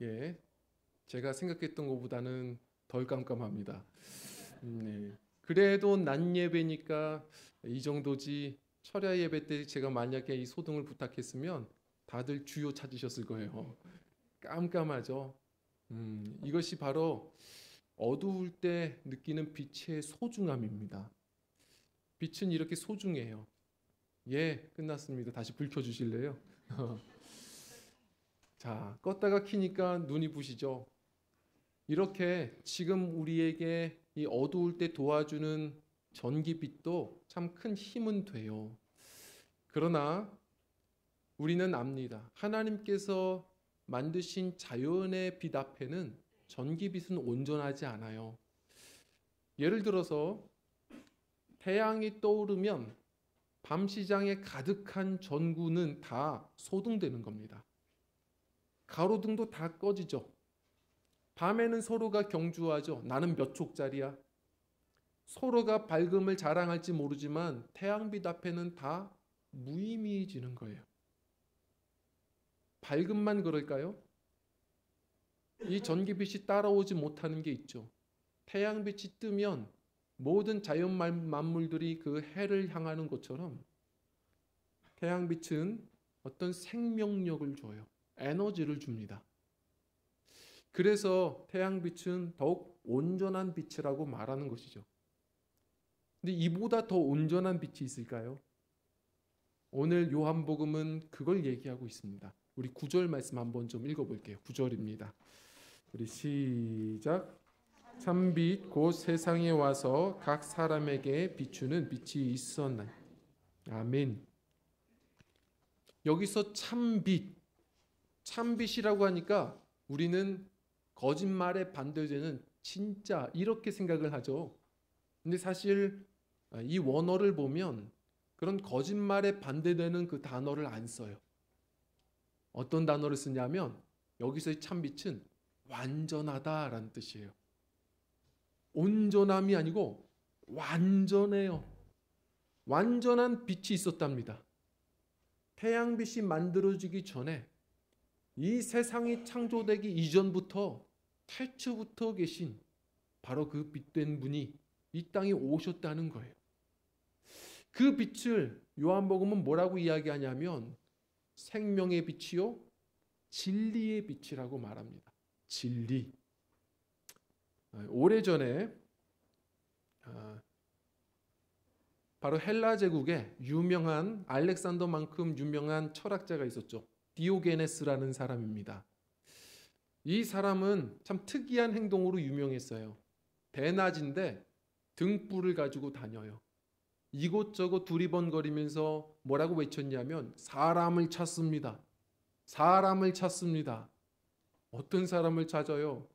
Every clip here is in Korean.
예, 제가 생각했던 것보다는 덜 깜깜합니다. 네. 그래도 낮 예배니까 이 정도지. 철야 예배 때 제가 만약에 이 소등을 부탁했으면 다들 주요 찾으셨을 거예요. 깜깜하죠. 이것이 바로 어두울 때 느끼는 빛의 소중함입니다. 빛은 이렇게 소중해요. 예, 끝났습니다. 다시 불 켜주실래요? 자, 껐다가 켜니까 눈이 부시죠. 이렇게 지금 우리에게 이 어두울 때 도와주는 전기빛도 참 큰 힘은 돼요. 그러나 우리는 압니다. 하나님께서 만드신 자연의 빛 앞에는 전기빛은 온전하지 않아요. 예를 들어서 태양이 떠오르면 밤 시장에 가득한 전구는 다 소등되는 겁니다. 가로등도 다 꺼지죠. 밤에는 서로가 경주하죠. 나는 몇 촉짜리야. 서로가 밝음을 자랑할지 모르지만 태양빛 앞에는 다 무의미해지는 거예요. 밝음만 그럴까요? 이 전기빛이 따라오지 못하는 게 있죠. 태양빛이 뜨면 모든 자연 만물들이 그 해를 향하는 것처럼 태양빛은 어떤 생명력을 줘요. 에너지를 줍니다. 그래서 태양빛은 더욱 온전한 빛이라고 말하는 것이죠. 근데 이보다 더 온전한 빛이 있을까요? 오늘 요한복음은 그걸 얘기하고 있습니다. 우리 9절 말씀 한번 좀 읽어볼게요. 9절입니다. 우리 시작. 참빛 곧 세상에 와서 각 사람에게 비추는 빛이 있었나. 아멘. 여기서 참빛, 참빛이라고 하니까 우리는 거짓말에 반대되는 진짜 이렇게 생각을 하죠. 근데 사실 이 원어를 보면 그런 거짓말에 반대되는 그 단어를 안 써요. 어떤 단어를 쓰냐면 여기서의 참빛은 완전하다라는 뜻이에요. 온전함이 아니고 완전해요. 완전한 빛이 있었답니다. 태양빛이 만들어지기 전에 이 세상이 창조되기 이전부터 태초부터 계신 바로 그 빛된 분이 이 땅에 오셨다는 거예요. 그 빛을 요한복음은 뭐라고 이야기하냐면 생명의 빛이요 진리의 빛이라고 말합니다. 진리. 오래전에 바로 헬라 제국에 유명한 알렉산더만큼 유명한 철학자가 있었죠. 디오게네스라는 사람입니다. 이 사람은 참 특이한 행동으로 유명했어요. 대낮인데 등불을 가지고 다녀요. 이곳저곳 두리번거리면서 뭐라고 외쳤냐면 사람을 찾습니다. 사람을 찾습니다. 어떤 사람을 찾아요?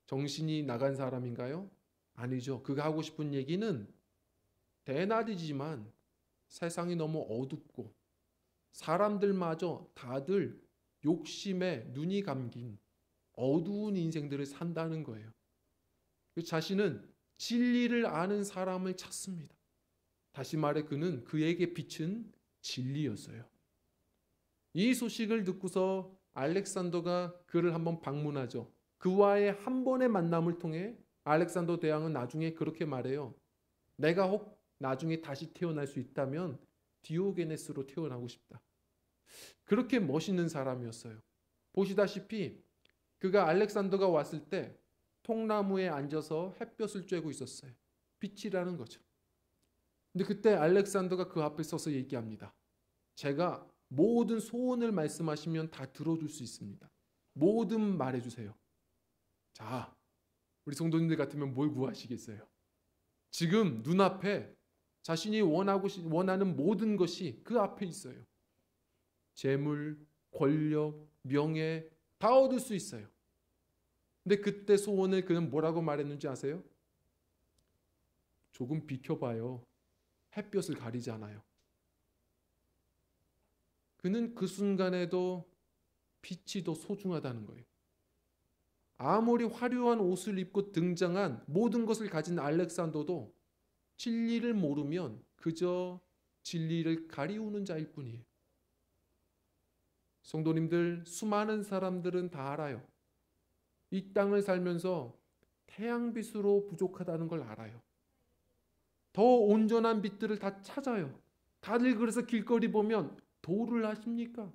정신이 나간 사람인가요? 아니죠. 그가 하고 싶은 얘기는 대낮이지만 세상이 너무 어둡고 사람들마저 다들 욕심에 눈이 감긴 어두운 인생들을 산다는 거예요. 그 자신은 진리를 아는 사람을 찾습니다. 다시 말해 그는 그에게 빛은 진리였어요. 이 소식을 듣고서 알렉산더가 그를 한번 방문하죠. 그와의 한 번의 만남을 통해 알렉산더 대왕은 나중에 그렇게 말해요. 내가 혹 나중에 다시 태어날 수 있다면 디오게네스로 태어나고 싶다. 그렇게 멋있는 사람이었어요. 보시다시피 그가 알렉산더가 왔을 때 통나무에 앉아서 햇볕을 쬐고 있었어요. 빛이라는 거죠. 근데 그때 알렉산더가 그 앞에 서서 얘기합니다. 제가 모든 소원을 말씀하시면 다 들어줄 수 있습니다. 뭐든 말해주세요. 자, 우리 성도님들 같으면 뭘 구하시겠어요? 지금 눈앞에 자신이 원하는 모든 것이 그 앞에 있어요. 재물, 권력, 명예 다 얻을 수 있어요. 근데 그때 소원을 그는 뭐라고 말했는지 아세요? 조금 비켜봐요. 햇볕을 가리잖아요. 그는 그 순간에도 빛이 더 소중하다는 거예요. 아무리 화려한 옷을 입고 등장한 모든 것을 가진 알렉산더도 진리를 모르면 그저 진리를 가리우는 자일 뿐이에요. 성도님들, 수많은 사람들은 다 알아요. 이 땅을 살면서 태양빛으로 부족하다는 걸 알아요. 더 온전한 빛들을 다 찾아요. 다들 그래서 길거리 보면 도를 아십니까?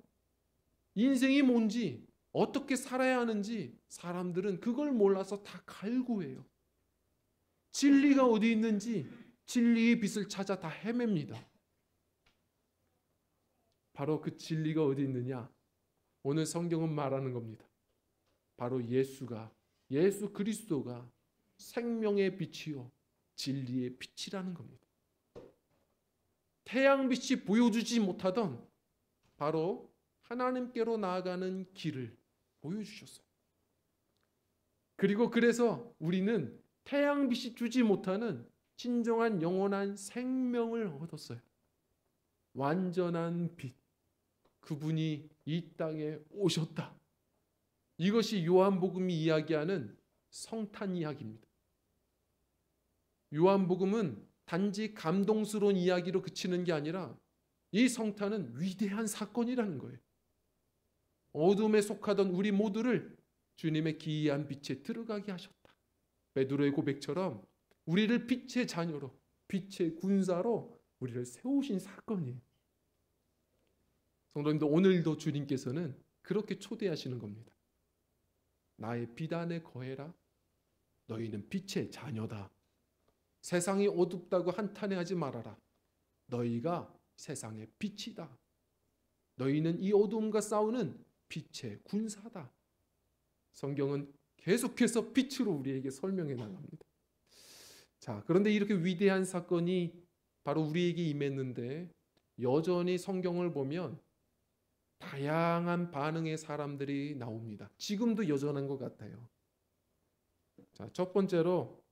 인생이 뭔지, 어떻게 살아야 하는지 사람들은 그걸 몰라서 다 갈구해요. 진리가 어디 있는지 진리의 빛을 찾아 다 헤맵니다. 바로 그 진리가 어디 있느냐? 오늘 성경은 말하는 겁니다. 바로 예수 그리스도가 생명의 빛이요 진리의 빛이라는 겁니다. 태양빛이 보여주지 못하던 바로 하나님께로 나아가는 길을 보여주셨어요. 그리고 그래서 우리는 태양빛이 주지 못하는 진정한 영원한 생명을 얻었어요. 완전한 빛, 그분이 이 땅에 오셨다. 이것이 요한복음이 이야기하는 성탄 이야기입니다. 요한복음은 단지 감동스러운 이야기로 그치는 게 아니라 이 성탄은 위대한 사건이라는 거예요. 어둠에 속하던 우리 모두를 주님의 기이한 빛에 들어가게 하셨다. 베드로의 고백처럼 우리를 빛의 자녀로, 빛의 군사로 우리를 세우신 사건이에요. 성도님들, 오늘도 주님께서는 그렇게 초대하시는 겁니다. 나의 빛 안에 거해라. 너희는 빛의 자녀다. 세상이 어둡다고 한탄해하지 말아라. 너희가 세상의 빛이다. 너희는 이 어둠과 싸우는 빛의 군사다. 성경은 계속해서 빛으로 우리에게 설명해 나갑니다. 자, 그런데 이렇게 위대한 사건이 바로 우리에게 임했는데 여전히 성경을 보면 다양한 반응의 사람들이 나옵니다. 지금도 여전한 것 같아요. 자, 첫 번째로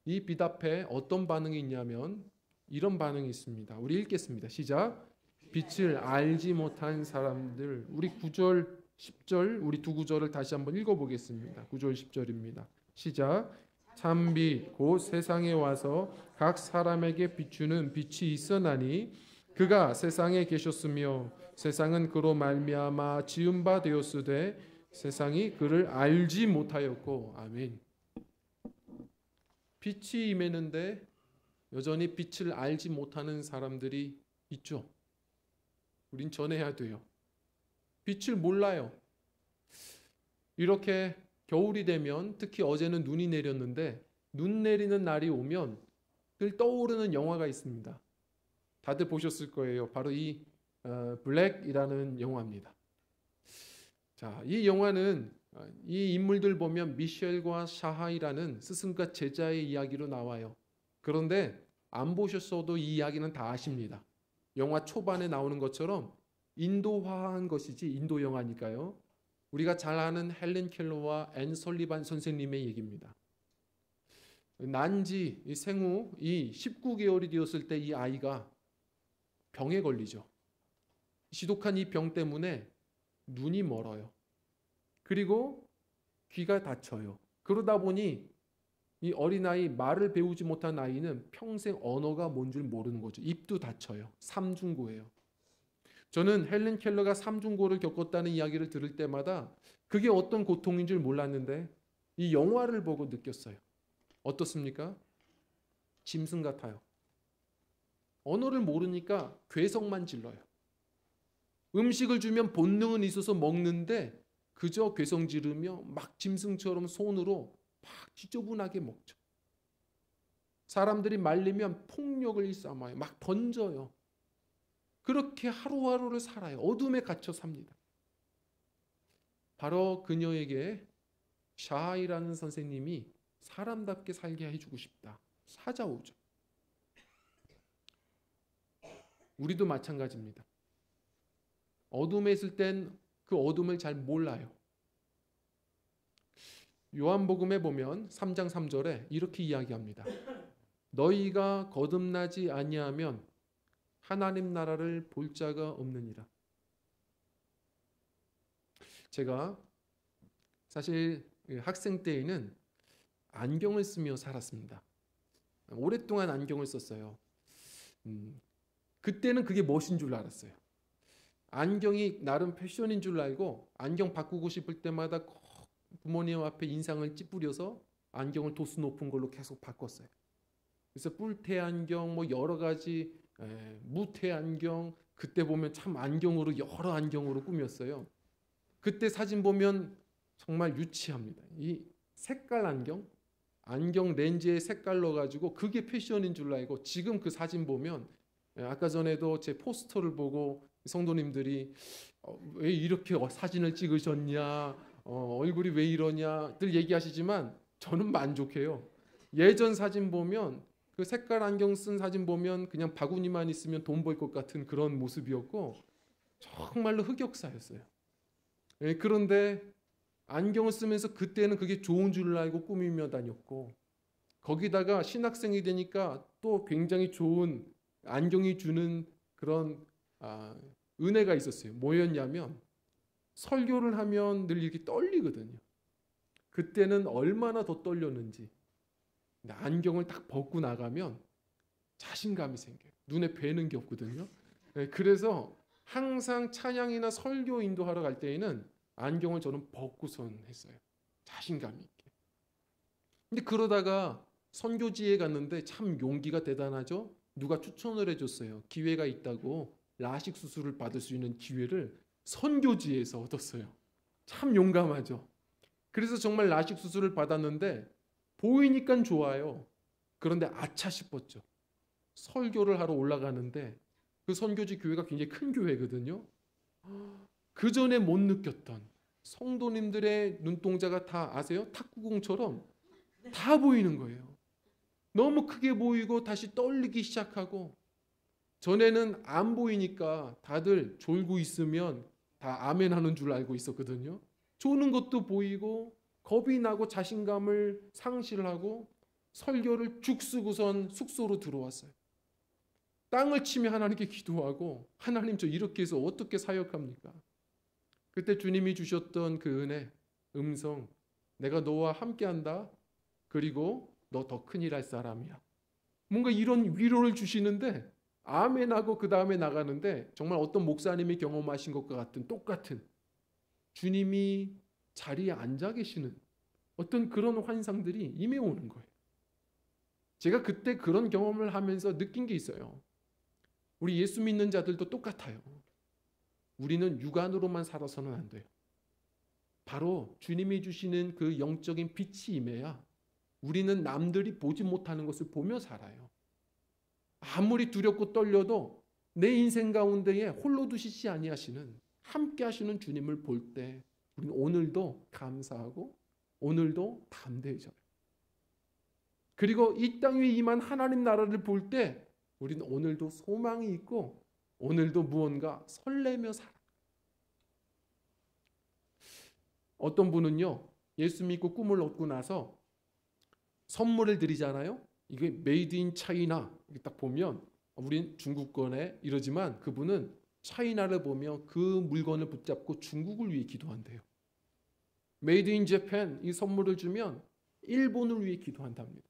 이 빛 앞에 어떤 반응이 있냐면 이런 반응이 있습니다. 우리 읽겠습니다. 시작. 빛을 알지 못한 사람들. 우리 9절, 10절, 우리 두 구절을 다시 한번 읽어보겠습니다. 9절, 10절입니다. 시작. 참빛 곧 세상에 와서 각 사람에게 비추는 빛이 있어나니 그가 세상에 계셨으며 세상은 그로 말미암아 지은 바 되었으되 세상이 그를 알지 못하였고. 아멘. 빛이 임했는데 여전히 빛을 알지 못하는 사람들이 있죠. 우린 전해야 돼요. 빛을 몰라요. 이렇게 겨울이 되면, 특히 어제는 눈이 내렸는데 눈 내리는 날이 오면 늘 떠오르는 영화가 있습니다. 다들 보셨을 거예요. 바로 이 블랙이라는 영화입니다. 자, 이 영화는 이 인물들 보면 미셸과 샤하이라는 스승과 제자의 이야기로 나와요. 그런데 안 보셨어도 이 이야기는 다 아십니다. 영화 초반에 나오는 것처럼 인도화한 것이지, 인도 영화니까요. 우리가 잘 아는 헬렌 켈러와 앤 설리반 선생님의 얘기입니다. 난지 생후 이 19개월이 되었을 때 이 아이가 병에 걸리죠. 지독한 이 병 때문에 눈이 멀어요. 그리고 귀가 다쳐요. 그러다 보니 이 어린아이, 말을 배우지 못한 아이는 평생 언어가 뭔 줄 모르는 거죠. 입도 다쳐요. 삼중고예요. 저는 헬렌 켈러가 삼중고를 겪었다는 이야기를 들을 때마다 그게 어떤 고통인 줄 몰랐는데 이 영화를 보고 느꼈어요. 어떻습니까? 짐승 같아요. 언어를 모르니까 괴성만 질러요. 음식을 주면 본능은 있어서 먹는데 그저 괴성 지르며 막 짐승처럼 손으로 막 지저분하게 먹죠. 사람들이 말리면 폭력을 일삼아요. 막 던져요. 그렇게 하루하루를 살아요. 어둠에 갇혀 삽니다. 바로 그녀에게 샤이라는 선생님이 사람답게 살게 해주고 싶다. 찾아오죠. 우리도 마찬가지입니다. 어둠에 있을 땐 그 어둠을 잘 몰라요. 요한복음에 보면 3장 3절에 이렇게 이야기합니다. 너희가 거듭나지 아니하면 하나님 나라를 볼 자가 없느니라. 제가 사실 학생 때에는 안경을 쓰며 살았습니다. 오랫동안 안경을 썼어요. 그때는 그게 멋인 줄 알았어요. 안경이 나름 패션인 줄 알고 안경 바꾸고 싶을 때마다 꼭 부모님 앞에 인상을 찌푸려서 안경을 도수 높은 걸로 계속 바꿨어요. 그래서 뿔테 안경, 뭐 여러 가지 무테 안경, 그때 보면 참 안경으로 여러 안경으로 꾸몄어요. 그때 사진 보면 정말 유치합니다. 이 색깔 안경 렌즈에 색깔 넣어가지고 그게 패션인 줄 알고 지금 그 사진 보면 아까 전에도 제 포스터를 보고 성도님들이 왜 이렇게 사진을 찍으셨냐, 얼굴이 왜 이러냐들 얘기하시지만 저는 만족해요. 예전 사진 보면 그 색깔 안경 쓴 사진 보면 그냥 바구니만 있으면 돈 벌 것 같은 그런 모습이었고 정말로 흑역사였어요. 그런데 안경을 쓰면서 그때는 그게 좋은 줄 알고 꾸미며 다녔고 거기다가 신학생이 되니까 또 굉장히 좋은 안경이 주는 그런 은혜가 있었어요. 뭐였냐면 설교를 하면 늘 이렇게 떨리거든요. 그때는 얼마나 더 떨렸는지 안경을 딱 벗고 나가면 자신감이 생겨요. 눈에 뵈는 게 없거든요. 그래서 항상 찬양이나 설교 인도하러 갈 때에는 안경을 저는 벗고선 했어요. 자신감 있게. 근데 그러다가 선교지에 갔는데 참 용기가 대단하죠. 누가 추천을 해줬어요. 기회가 있다고 라식 수술을 받을 수 있는 기회를 선교지에서 얻었어요. 참 용감하죠. 그래서 정말 라식 수술을 받았는데 보이니까 좋아요. 그런데 아차 싶었죠. 설교를 하러 올라가는데 그 선교지 교회가 굉장히 큰 교회거든요. 그 전에 못 느꼈던 성도님들의 눈동자가 다 아세요? 탁구공처럼 다 보이는 거예요. 너무 크게 보이고 다시 떨리기 시작하고 전에는 안 보이니까 다들 졸고 있으면 다 아멘 하는 줄 알고 있었거든요. 조는 것도 보이고 겁이 나고 자신감을 상실하고 설교를 죽쓰고선 숙소로 들어왔어요. 땅을 치며 하나님께 기도하고 하나님 저 이렇게 해서 어떻게 사역합니까? 그때 주님이 주셨던 그 은혜, 음성, 내가 너와 함께한다. 그리고 너 더 큰일 할 사람이야. 뭔가 이런 위로를 주시는데 아멘하고 그 다음에 나가는데 정말 어떤 목사님이 경험하신 것과 같은 똑같은 주님이 자리에 앉아 계시는 어떤 그런 환상들이 임해오는 거예요. 제가 그때 그런 경험을 하면서 느낀 게 있어요. 우리 예수 믿는 자들도 똑같아요. 우리는 육안으로만 살아서는 안 돼요. 바로 주님이 주시는 그 영적인 빛이 임해야 우리는 남들이 보지 못하는 것을 보며 살아요. 아무리 두렵고 떨려도 내 인생 가운데에 홀로 두시지 아니하시는 함께 하시는 주님을 볼 때 우리는 오늘도 감사하고 오늘도 담대해져요. 그리고 이 땅 위에 임한 하나님 나라를 볼 때 우리는 오늘도 소망이 있고 오늘도 무언가 설레며 살아. 어떤 분은요, 예수 믿고 꿈을 얻고 나서 선물을 드리잖아요. 이게 메이드 인 차이나 딱 보면 우린 중국 거네 이러지만 그분은 차이나를 보며 그 물건을 붙잡고 중국을 위해 기도한대요. 메이드 인 재팬 이 선물을 주면 일본을 위해 기도한답니다.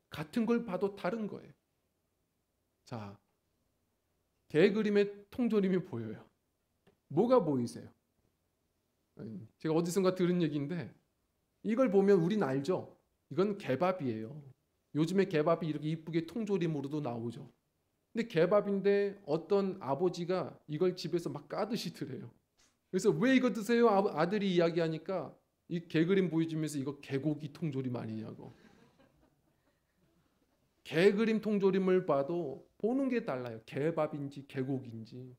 같은 걸 봐도 다른 거예요. 자, 개그림의 통조림이 보여요. 뭐가 보이세요? 제가 어디선가 들은 얘기인데 이걸 보면 우린 알죠. 이건 개밥이에요. 요즘에 개밥이 이렇게 이쁘게 통조림으로도 나오죠. 근데 개밥인데 어떤 아버지가 이걸 집에서 막 까드시더래요. 그래서 왜 이거 드세요? 아들이 이야기하니까 이 개그림 보여주면서 이거 개고기 통조림 아니냐고. 개그림 통조림을 봐도 보는 게 달라요. 개밥인지 개고기인지.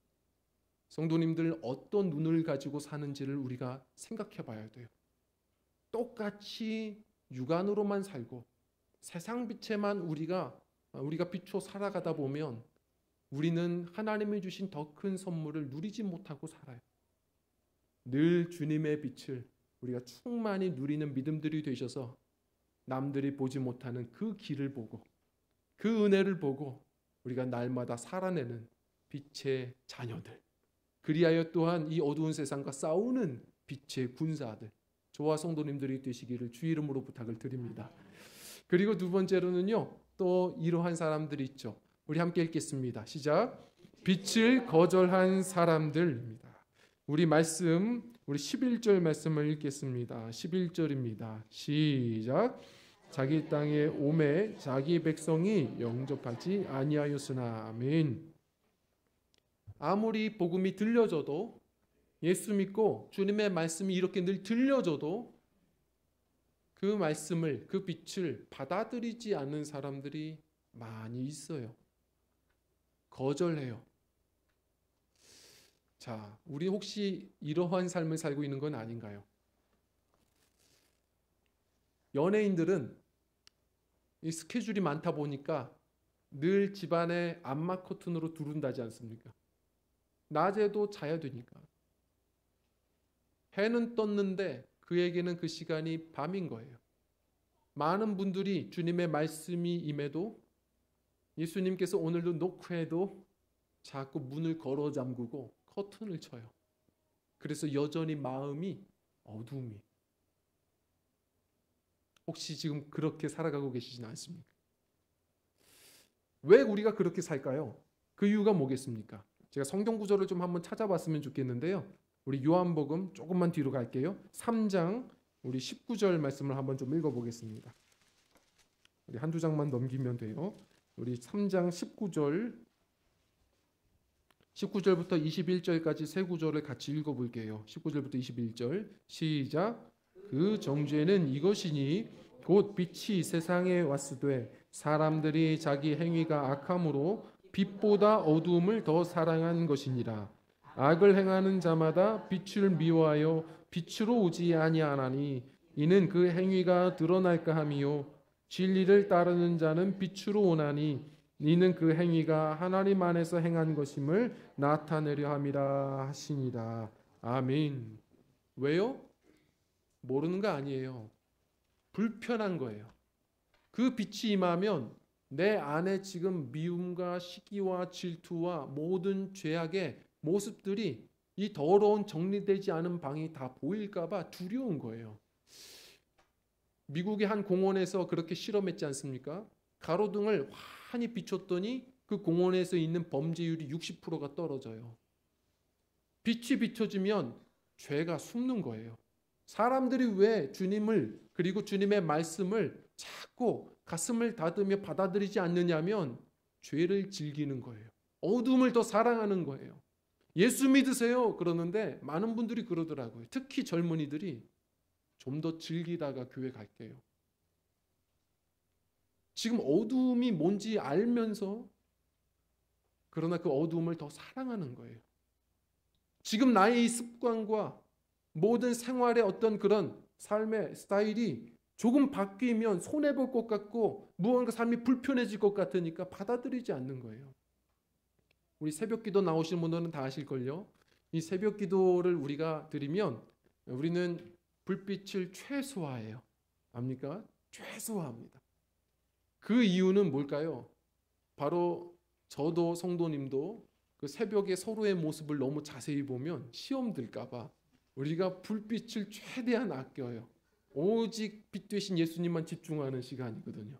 성도님들 어떤 눈을 가지고 사는지를 우리가 생각해 봐야 돼요. 똑같이 육안으로만 살고 세상 빛에만 우리가 비춰 살아가다 보면 우리는 하나님이 주신 더 큰 선물을 누리지 못하고 살아요. 늘 주님의 빛을 우리가 충만히 누리는 믿음들이 되셔서 남들이 보지 못하는 그 길을 보고 그 은혜를 보고 우리가 날마다 살아내는 빛의 자녀들, 그리하여 또한 이 어두운 세상과 싸우는 빛의 군사들, 저와 성도님들이 되시기를 주 이름으로 부탁을 드립니다. 그리고 두 번째로는요, 또 이러한 사람들이 있죠. 우리 함께 읽겠습니다. 시작. 빛을 거절한 사람들입니다. 우리 말씀 우리 11절 말씀을 읽겠습니다. 11절입니다. 시작. 자기 땅에 오매 자기 백성이 영접하지 아니하였으나. 아멘. 아무리 복음이 들려져도, 예수 믿고 주님의 말씀이 이렇게 늘 들려져도 그 말씀을, 그 빛을 받아들이지 않는 사람들이 많이 있어요. 거절해요. 자, 우리 혹시 이러한 삶을 살고 있는 건 아닌가요? 연예인들은 이 스케줄이 많다 보니까 늘 집안에 암막 커튼으로 두른다지 않습니까? 낮에도 자야 되니까. 해는 떴는데 그에게는 그 시간이 밤인 거예요. 많은 분들이 주님의 말씀이 임해도 예수님께서 오늘도 노크해도 자꾸 문을 걸어 잠그고 커튼을 쳐요. 그래서 여전히 마음이 어두움이. 혹시 지금 그렇게 살아가고 계시진 않습니까? 왜 우리가 그렇게 살까요? 그 이유가 뭐겠습니까? 제가 성경 구절을 좀 한번 찾아봤으면 좋겠는데요. 우리 요한복음 조금만 뒤로 갈게요. 3장 우리 19절 말씀을 한번 좀 읽어보겠습니다. 우리 한두 장만 넘기면 돼요. 우리 3장 19절부터 21절까지 세 구절을 같이 읽어볼게요. 19절부터 21절 시작. 그 정죄는 이것이니 곧 빛이 세상에 왔으되 사람들이 자기 행위가 악함으로 빛보다 어두움을 더 사랑한 것이니라. 악을 행하는 자마다 빛을 미워하여 빛으로 오지 아니하나니 이는 그 행위가 드러날까 함이요 진리를 따르는 자는 빛으로 오나니 이는 그 행위가 하나님 안에서 행한 것임을 나타내려 함이라 하시니라. 아멘. 왜요? 모르는 거 아니에요. 불편한 거예요. 그 빛이 임하면 내 안에 지금 미움과 시기와 질투와 모든 죄악의 모습들이 이 더러운 정리되지 않은 방이 다 보일까 봐 두려운 거예요. 미국의 한 공원에서 그렇게 실험했지 않습니까? 가로등을 환히 비췄더니 그 공원에서 있는 범죄율이 60%가 떨어져요. 빛이 비춰지면 죄가 숨는 거예요. 사람들이 왜 주님을 그리고 주님의 말씀을 자꾸 가슴을 닫으며 받아들이지 않느냐면 죄를 즐기는 거예요. 어둠을 더 사랑하는 거예요. 예수 믿으세요 그러는데 많은 분들이 그러더라고요. 특히 젊은이들이 좀 더 즐기다가 교회 갈게요. 지금 어둠이 뭔지 알면서 그러나 그 어둠을 더 사랑하는 거예요. 지금 나의 이 습관과 모든 생활의 어떤 그런 삶의 스타일이 조금 바뀌면 손해볼 것 같고 무언가 삶이 불편해질 것 같으니까 받아들이지 않는 거예요. 우리 새벽기도 나오신 분들은 다 아실걸요. 이 새벽기도를 우리가 드리면 우리는 불빛을 최소화해요. 압니까? 최소화합니다. 그 이유는 뭘까요? 바로 저도 성도님도 그 새벽에 서로의 모습을 너무 자세히 보면 시험 들까 봐 우리가 불빛을 최대한 아껴요. 오직 빛 되신 예수님만 집중하는 시간이거든요.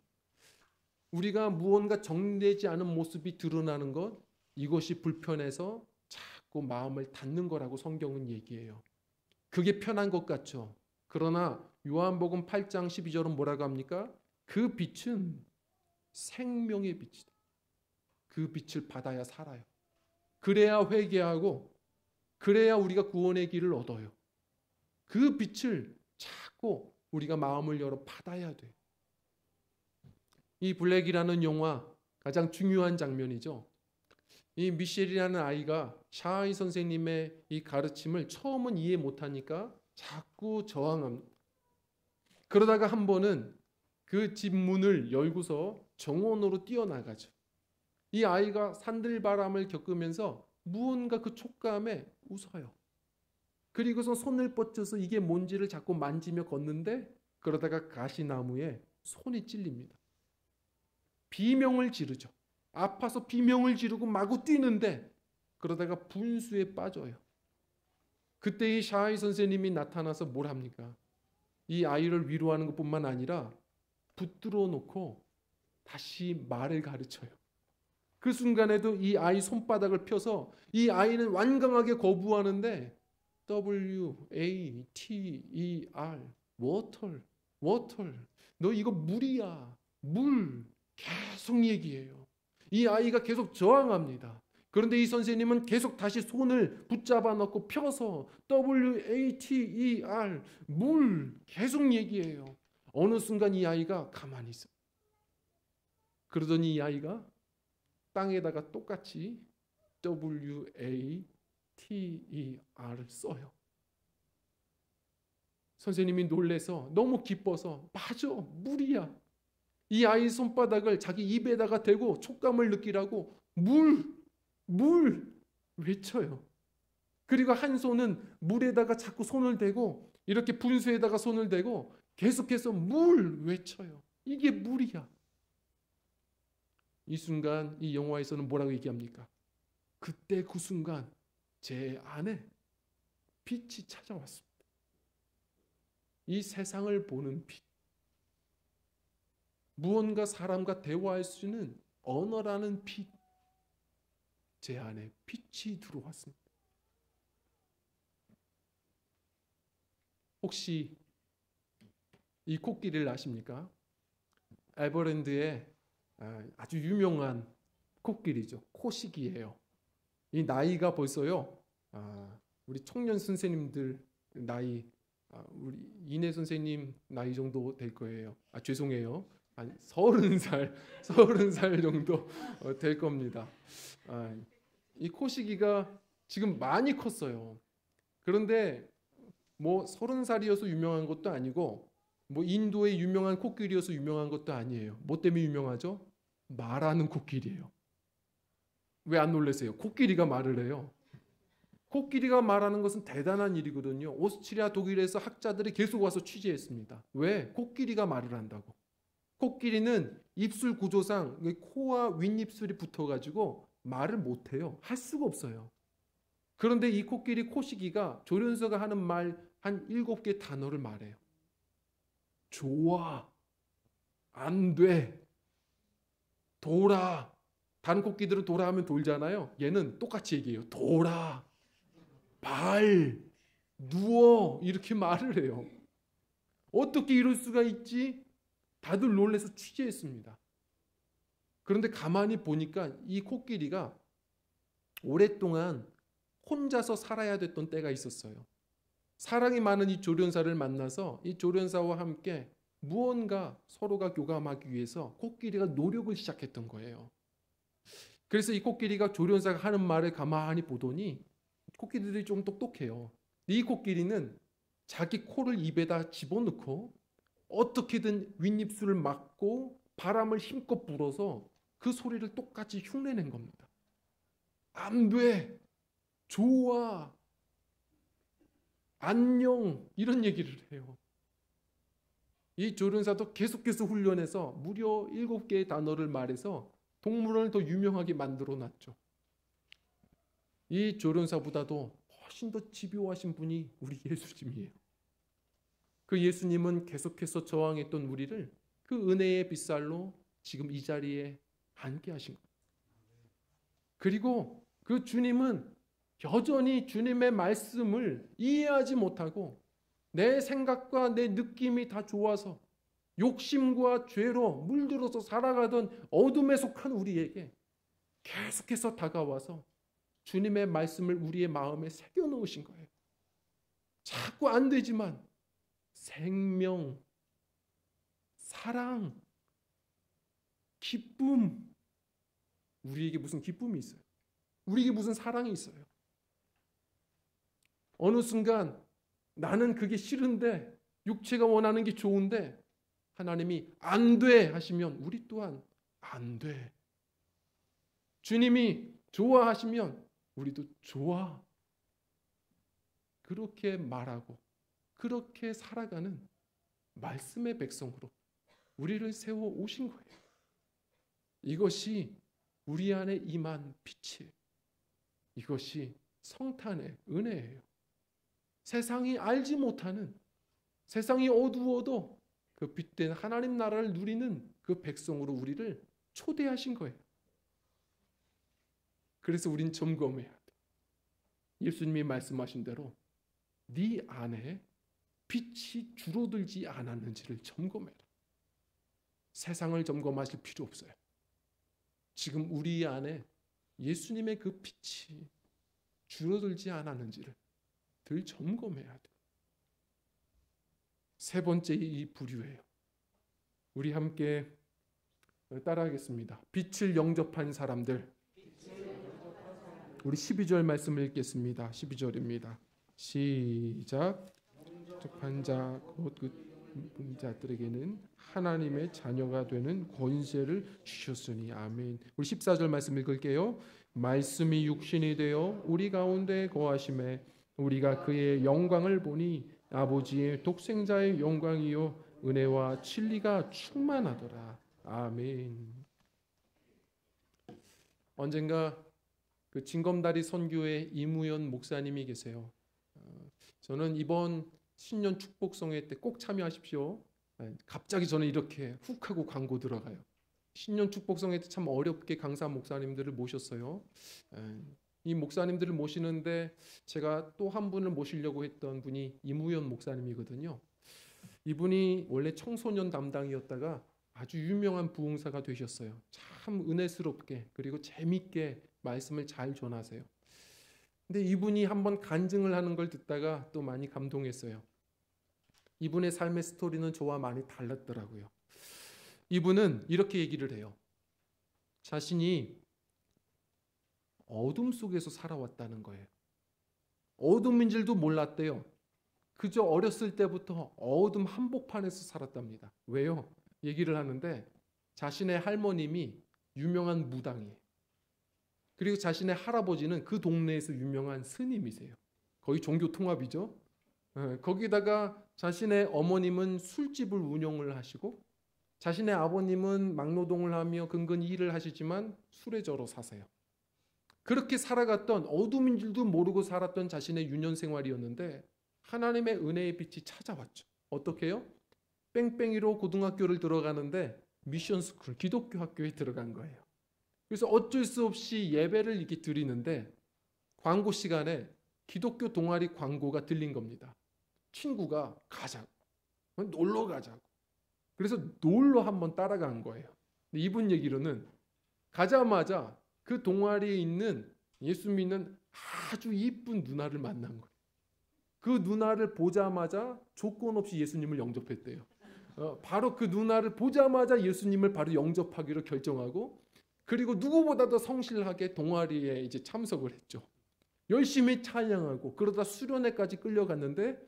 우리가 무언가 정리되지 않은 모습이 드러나는 것, 이것이 불편해서 자꾸 마음을 닫는 거라고 성경은 얘기해요. 그게 편한 것 같죠. 그러나 요한복음 8장 12절은 뭐라고 합니까? 그 빛은 생명의 빛이다. 그 빛을 받아야 살아요. 그래야 회개하고 그래야 우리가 구원의 길을 얻어요. 그 빛을 자꾸 우리가 마음을 열어 받아야 돼요. 이 블랙이라는 영화 가장 중요한 장면이죠. 이 미셸이라는 아이가 샤이 선생님의 이 가르침을 처음은 이해 못하니까 자꾸 저항합니다. 그러다가 한 번은 그 집 문을 열고서 정원으로 뛰어나가죠. 이 아이가 산들바람을 겪으면서 무언가 그 촉감에 웃어요. 그리고서 손을 뻗쳐서 이게 뭔지를 자꾸 만지며 걷는데 그러다가 가시나무에 손이 찔립니다. 비명을 지르죠. 아파서 비명을 지르고 마구 뛰는데 그러다가 분수에 빠져요. 그때 이 샤이 선생님이 나타나서 뭘 합니까? 이 아이를 위로하는 것뿐만 아니라 붙들어 놓고 다시 말을 가르쳐요. 그 순간에도 이 아이 손바닥을 펴서 이 아이는 완강하게 거부하는데 water, water. 너 이거 물이야. 물. 계속 얘기해요. 이 아이가 계속 저항합니다. 그런데 이 선생님은 계속 다시 손을 붙잡아 넣고 펴서 water, 물 계속 얘기해요. 어느 순간 이 아이가 가만히 있어요. 그러더니 이 아이가 땅에다가 똑같이 water를 써요. 선생님이 놀래서 너무 기뻐서 맞아, 물이야. 이 아이 손바닥을 자기 입에다가 대고 촉감을 느끼라고 물 외쳐요. 그리고 한 손은 물에다가 자꾸 손을 대고 이렇게 분수에다가 손을 대고 계속해서 물 외쳐요. 이게 물이야. 이 순간 이 영화에서는 뭐라고 얘기합니까? 그때 그 순간 제 안에 빛이 찾아왔습니다. 이 세상을 보는 빛. 무언가 사람과 대화할 수 있는 언어라는 빛. 제 안에 빛이 들어왔습니다. 혹시 이 코끼리를 아십니까? 에버랜드에 아주 유명한 코끼리죠. 코식이에요. 이 나이가 벌써요. 우리 청년 선생님들 나이, 우리 이내 선생님 나이 정도 될 거예요. 죄송해요. 한 30살 정도 될 겁니다. 이 코시기가 지금 많이 컸어요. 그런데 뭐 30살이어서 유명한 것도 아니고 뭐 인도의 유명한 코끼리여서 유명한 것도 아니에요. 뭐 때문에 유명하죠? 말하는 코끼리예요. 왜 안 놀라세요? 코끼리가 말을 해요. 코끼리가 말하는 것은 대단한 일이거든요. 오스트리아, 독일에서 학자들이 계속 와서 취재했습니다. 왜? 코끼리가 말을 한다고. 코끼리는 입술 구조상 코와 윗입술이 붙어가지고 말을 못해요. 할 수가 없어요. 그런데 이 코끼리 코시기가 조련사가 하는 말 한 7개 단어를 말해요. 좋아, 안 돼, 돌아. 다른 코끼리들은 돌아 하면 돌잖아요. 얘는 똑같이 얘기해요. 돌아, 발, 누워 이렇게 말을 해요. 어떻게 이럴 수가 있지? 다들 놀라서 취재했습니다. 그런데 가만히 보니까 이 코끼리가 오랫동안 혼자서 살아야 됐던 때가 있었어요. 사랑이 많은 이 조련사를 만나서 이 조련사와 함께 무언가 서로가 교감하기 위해서 코끼리가 노력을 시작했던 거예요. 그래서 이 코끼리가 조련사가 하는 말을 가만히 보더니 코끼리들이 좀 똑똑해요. 이 코끼리는 자기 코를 입에다 집어넣고 어떻게든 윗입술을 막고 바람을 힘껏 불어서 그 소리를 똑같이 흉내낸 겁니다. 안 돼, 좋아, 안녕 이런 얘기를 해요. 이 조련사도 계속해서 훈련해서 무려 7개의 단어를 말해서 동물원을 더 유명하게 만들어 놨죠. 이 조련사보다도 훨씬 더 집요하신 분이 우리 예수님이에요. 그 예수님은 계속해서 저항했던 우리를 그 은혜의 빗살로 지금 이 자리에 앉게 하신 거예요. 그리고 그 주님은 여전히 주님의 말씀을 이해하지 못하고 내 생각과 내 느낌이 다 좋아서 욕심과 죄로 물들어서 살아가던 어둠에 속한 우리에게 계속해서 다가와서 주님의 말씀을 우리의 마음에 새겨 넣으신 거예요. 자꾸 안 되지만 생명, 사랑, 기쁨, 우리에게 무슨 기쁨이 있어요? 우리에게 무슨 사랑이 있어요? 어느 순간 나는 그게 싫은데 육체가 원하는 게 좋은데 하나님이 안 돼 하시면 우리 또한 안 돼. 주님이 좋아하시면 우리도 좋아. 그렇게 말하고 그렇게 살아가는 말씀의 백성으로 우리를 세워 오신 거예요. 이것이 우리 안에 임한 빛이에요. 이것이 성탄의 은혜예요. 세상이 알지 못하는, 세상이 어두워도 그 빛된 하나님 나라를 누리는 그 백성으로 우리를 초대하신 거예요. 그래서 우린 점검해야 돼. 예수님이 말씀하신 대로 네 안에 빛이 줄어들지 않았는지를 점검해라. 세상을 점검하실 필요 없어요. 지금 우리 안에 예수님의 그 빛이 줄어들지 않았는지를 늘 점검해야 돼요. 세 번째 이 부류예요. 우리 함께 따라하겠습니다. 빛을 영접한 사람들. 우리 12절 말씀을 읽겠습니다. 12절입니다. 시작. 영접한 자 곧 그 자들에게는 하나님의 자녀가 되는 권세를 주셨으니 아멘. 우리 14절 말씀 읽을게요. 말씀이 육신이 되어 우리 가운데 거하심에 우리가 그의 영광을 보니 아버지의 독생자의 영광이요 은혜와 진리가 충만하더라. 아멘. 언젠가 그 진검다리 선교회 이무연 목사님이 계세요. 저는 이번 신년 축복성회 때 꼭 참여하십시오. 갑자기 저는 이렇게 훅 하고 광고 들어가요. 신년 축복성회 때 참 어렵게 강사 목사님들을 모셨어요. 이 목사님들을 모시는데 제가 또 한 분을 모시려고 했던 분이 이무연 목사님이거든요. 이분이 원래 청소년 담당이었다가 아주 유명한 부흥사가 되셨어요. 참 은혜스럽게 그리고 재밌게 말씀을 잘 전하세요. 근데 이분이 한번 간증을 하는 걸 듣다가 또 많이 감동했어요. 이분의 삶의 스토리는 저와 많이 달랐더라고요. 이분은 이렇게 얘기를 해요. 자신이 어둠 속에서 살아왔다는 거예요. 어둠인 줄도 몰랐대요. 그저 어렸을 때부터 어둠 한복판에서 살았답니다. 왜요? 얘기를 하는데 자신의 할머님이 유명한 무당이에요. 그리고 자신의 할아버지는 그 동네에서 유명한 스님이세요. 거의 종교 통합이죠. 거기다가 자신의 어머님은 술집을 운영을 하시고 자신의 아버님은 막노동을 하며 근근히 일을 하시지만 술에 절어 사세요. 그렇게 살아갔던 어둠인 줄도 모르고 살았던 자신의 유년 생활이었는데 하나님의 은혜의 빛이 찾아왔죠. 어떻게 해요? 뺑뺑이로 고등학교를 들어가는데 미션스쿨 기독교 학교에 들어간 거예요. 그래서 어쩔 수 없이 예배를 이렇게 드리는데 광고 시간에 기독교 동아리 광고가 들린 겁니다. 친구가 가자고, 놀러 가자고. 그래서 놀러 한번 따라간 거예요. 이분 얘기로는 가자마자 그 동아리에 있는 예수 믿는 아주 이쁜 누나를 만난 거예요. 그 누나를 보자마자 조건 없이 예수님을 영접했대요. 바로 그 누나를 보자마자 예수님을 바로 영접하기로 결정하고 그리고 누구보다도 성실하게 동아리에 이제 참석을 했죠. 열심히 찬양하고 그러다 수련회까지 끌려갔는데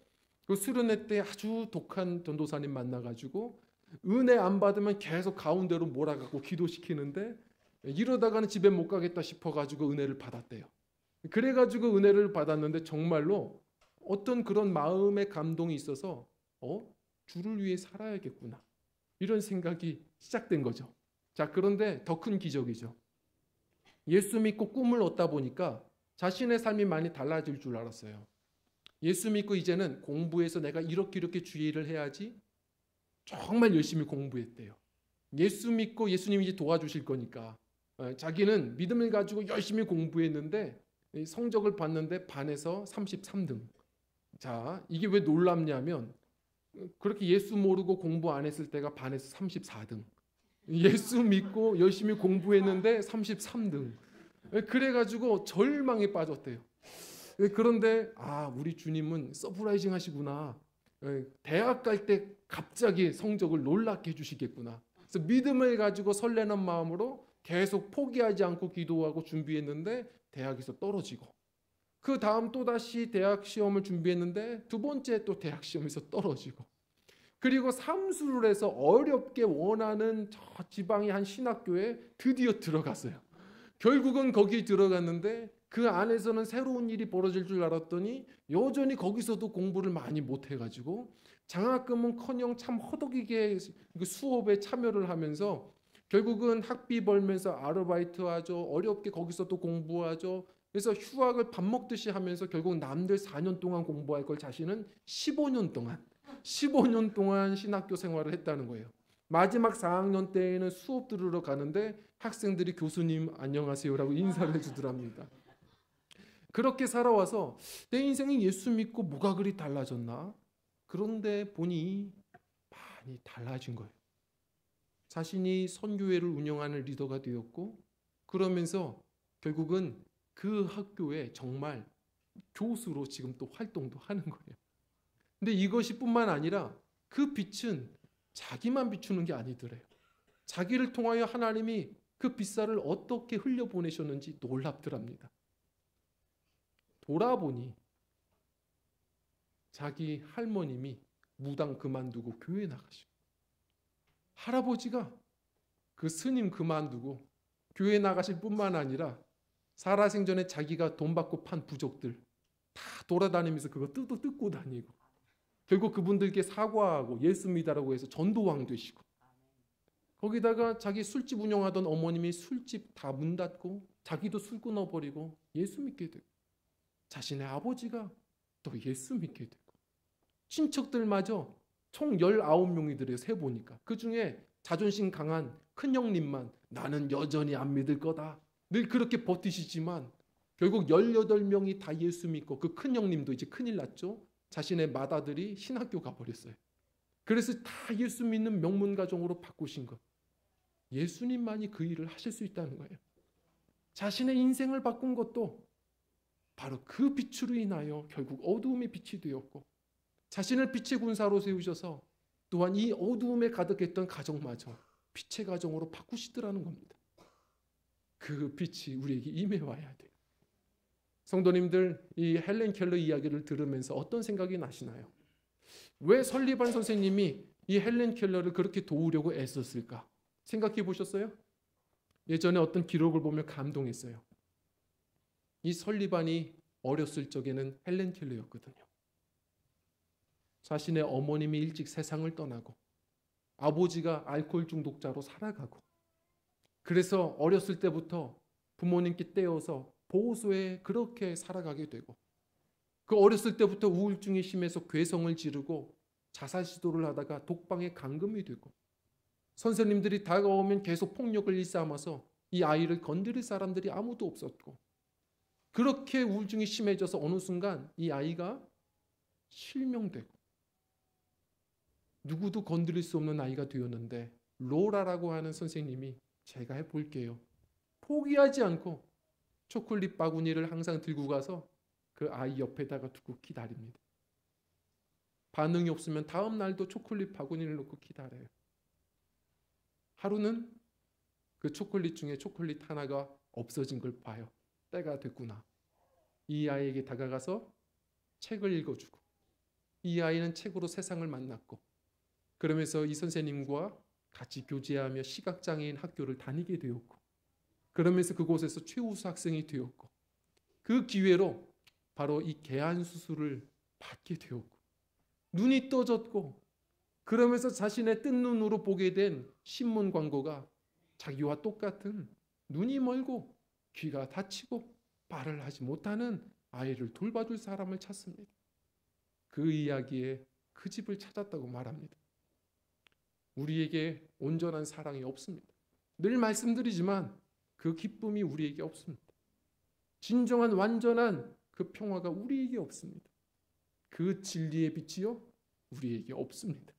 그 수련회 때 아주 독한 전도사님 만나가지고 은혜 안 받으면 계속 가운데로 몰아가고 기도시키는데 이러다가는 집에 못 가겠다 싶어가지고 은혜를 받았대요. 그래가지고 은혜를 받았는데 정말로 어떤 그런 마음의 감동이 있어서 주를 위해 살아야겠구나 이런 생각이 시작된 거죠. 자, 그런데 더 큰 기적이죠. 예수 믿고 꿈을 얻다 보니까 자신의 삶이 많이 달라질 줄 알았어요. 예수 믿고 이제는 공부해서 내가 이렇게 주의를 해야지 정말 열심히 공부했대요. 예수 믿고 예수님이 이제 도와주실 거니까 자기는 믿음을 가지고 열심히 공부했는데 성적을 봤는데 반에서 33등. 자, 이게 왜 놀랍냐면 그렇게 예수 모르고 공부 안 했을 때가 반에서 34등. 예수 믿고 열심히 공부했는데 33등. 그래가지고 절망에 빠졌대요. 그런데 우리 주님은 서프라이징 하시구나. 대학 갈 때 갑자기 성적을 놀랍게 해주시겠구나. 그래서 믿음을 가지고 설레는 마음으로 계속 포기하지 않고 기도하고 준비했는데 대학에서 떨어지고 그 다음 또다시 대학 시험을 준비했는데 두 번째 또 대학 시험에서 떨어지고 그리고 삼수를 해서 어렵게 원하는 저 지방의 한 신학교에 드디어 들어갔어요. 결국은 거기 들어갔는데 그 안에서는 새로운 일이 벌어질 줄 알았더니 여전히 거기서도 공부를 많이 못해가지고 장학금은커녕 참 허덕이게 그 수업에 참여를 하면서 결국은 학비 벌면서 아르바이트 하죠. 어렵게 거기서 또 공부하죠. 그래서 휴학을 밥 먹듯이 하면서 결국 남들 4년 동안 공부할 걸 자신은 15년 동안 신학교 생활을 했다는 거예요. 마지막 4학년 때에는 수업 들으러 가는데 학생들이 교수님 안녕하세요라고 인사를 해주더랍니다. 그렇게 살아와서 내 인생이 예수 믿고 뭐가 그리 달라졌나? 그런데 보니 많이 달라진 거예요. 자신이 선교회를 운영하는 리더가 되었고, 그러면서 결국은 그 학교에 정말 교수로 지금 또 활동도 하는 거예요. 근데 이것이 뿐만 아니라 그 빛은 자기만 비추는 게 아니더래요. 자기를 통하여 하나님이 그 빛살을 어떻게 흘려보내셨는지 놀랍더랍니다. 돌아보니 자기 할머님이 무당 그만두고 교회 나가시고, 할아버지가 그 스님 그만두고 교회 나가실 뿐만 아니라 살아생전에 자기가 돈 받고 판 부족들 다 돌아다니면서 그거 뜯고 다니고, 결국 그분들께 사과하고 예수 믿으라고 해서 전도왕 되시고, 거기다가 자기 술집 운영하던 어머님이 술집 다 문 닫고 자기도 술 끊어버리고 예수 믿게 되고, 자신의 아버지가 또 예수 믿게 되고, 친척들마저 총 19명이더래요. 세보니까 그 중에 자존심 강한 큰형님만 나는 여전히 안 믿을 거다 늘 그렇게 버티시지만, 결국 18명이 다 예수 믿고, 그 큰형님도 이제 큰일 났죠. 자신의 맏아들이 신학교 가버렸어요. 그래서 다 예수 믿는 명문가정으로 바꾸신 것. 예수님만이 그 일을 하실 수 있다는 거예요. 자신의 인생을 바꾼 것도 바로 그 빛으로 인하여 결국 어두움의 빛이 되었고, 자신을 빛의 군사로 세우셔서 또한 이 어두움에 가득했던 가정마저 빛의 가정으로 바꾸시더라는 겁니다. 그 빛이 우리에게 임해와야 돼요. 성도님들, 이 헬렌 켈러 이야기를 들으면서 어떤 생각이 나시나요? 왜 설리반 선생님이 이 헬렌 켈러를 그렇게 도우려고 애썼을까? 생각해 보셨어요? 예전에 어떤 기록을 보며 감동했어요. 이 설리반이 어렸을 적에는 헬렌 켈러였거든요. 자신의 어머님이 일찍 세상을 떠나고 아버지가 알코올 중독자로 살아가고, 그래서 어렸을 때부터 부모님께 떼어서 보호소에 그렇게 살아가게 되고, 그 어렸을 때부터 우울증이 심해서 괴성을 지르고 자살 시도를 하다가 독방에 감금이 되고, 선생님들이 다가오면 계속 폭력을 일삼아서 이 아이를 건드릴 사람들이 아무도 없었고, 그렇게 우울증이 심해져서 어느 순간 이 아이가 실명되고 누구도 건드릴 수 없는 아이가 되었는데, 로라라고 하는 선생님이 제가 해볼게요, 포기하지 않고 초콜릿 바구니를 항상 들고 가서 그 아이 옆에다가 두고 기다립니다. 반응이 없으면 다음 날도 초콜릿 바구니를 놓고 기다려요. 하루는 그 초콜릿 중에 초콜릿 하나가 없어진 걸 봐요. 때가 됐구나. 이 아이에게 다가가서 책을 읽어주고, 이 아이는 책으로 세상을 만났고, 그러면서 이 선생님과 같이 교제하며 시각장애인 학교를 다니게 되었고, 그러면서 그곳에서 최우수 학생이 되었고, 그 기회로 바로 이 개안 수술을 받게 되었고, 눈이 떠졌고, 그러면서 자신의 뜬 눈으로 보게 된 신문 광고가 자기와 똑같은 눈이 멀고 귀가 다치고 말을 하지 못하는 아이를 돌봐줄 사람을 찾습니다. 그 이야기에 그 집을 찾았다고 말합니다. 우리에게 온전한 사랑이 없습니다. 늘 말씀드리지만 그 기쁨이 우리에게 없습니다. 진정한 완전한 그 평화가 우리에게 없습니다. 그 진리의 빛이요 우리에게 없습니다.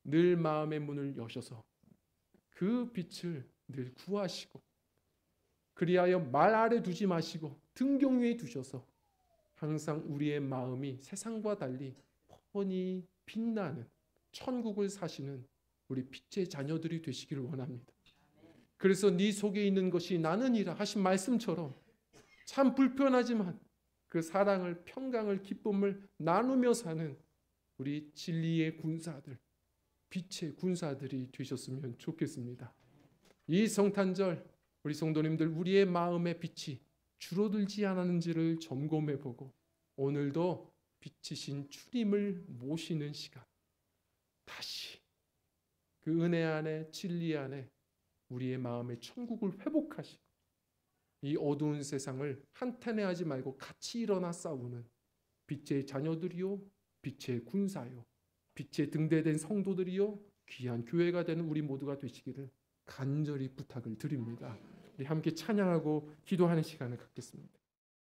늘 마음의 문을 여셔서 그 빛을 늘 구하시고, 그리하여 말 아래 두지 마시고 등경 위에 두셔서 항상 우리의 마음이 세상과 달리 훤히 빛나는 천국을 사시는 우리 빛의 자녀들이 되시기를 원합니다. 그래서 네 속에 있는 것이 나는이라 하신 말씀처럼 참 불편하지만 그 사랑을, 평강을, 기쁨을 나누며 사는 우리 진리의 군사들, 빛의 군사들이 되셨으면 좋겠습니다. 이 성탄절 우리 성도님들, 우리의 마음의 빛이 줄어들지 않았는지를 점검해 보고 오늘도 빛이신 주님을 모시는 시간, 다시 그 은혜 안에, 진리 안에 우리의 마음의 천국을 회복하시고, 이 어두운 세상을 한탄해하지 말고 같이 일어나 싸우는 빛의 자녀들이요, 빛의 군사요, 빛의 등대된 성도들이요, 귀한 교회가 되는 우리 모두가 되시기를 간절히 부탁을 드립니다. 우리 함께 찬양하고 기도하는 시간을 갖겠습니다.